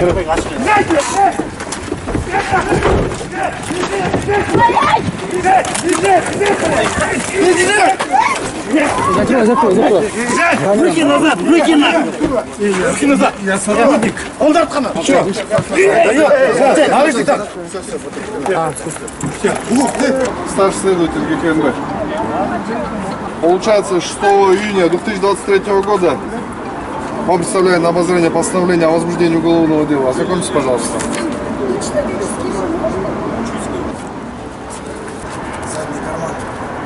Закрой. Руки назад, руки назад. Руки назад. Я сотрудник. Он дарткана. Что? Старший следователь ГКНБ. Получается, 6 июня 2023 года вам представляю на обозрение постановление о возбуждении уголовного дела. Ознакомьтесь, пожалуйста.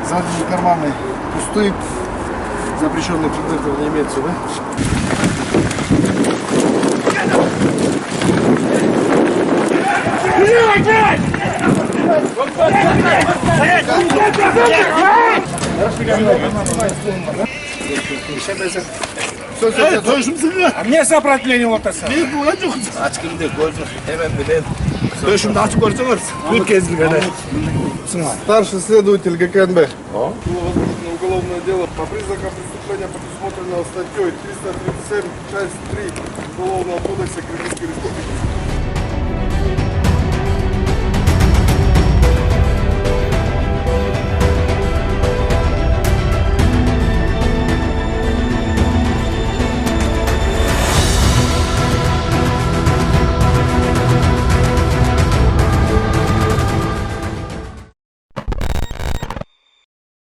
Задние карманы пустые. Запрещенные предметы не имеется, да? А мне сопротивление вот это. Старший следователь ГКНБ. Было возбуждено уголовное дело по признакам преступления, предусмотренного статьей 337, часть 3 Уголовного кодекса Кыргызской Республики.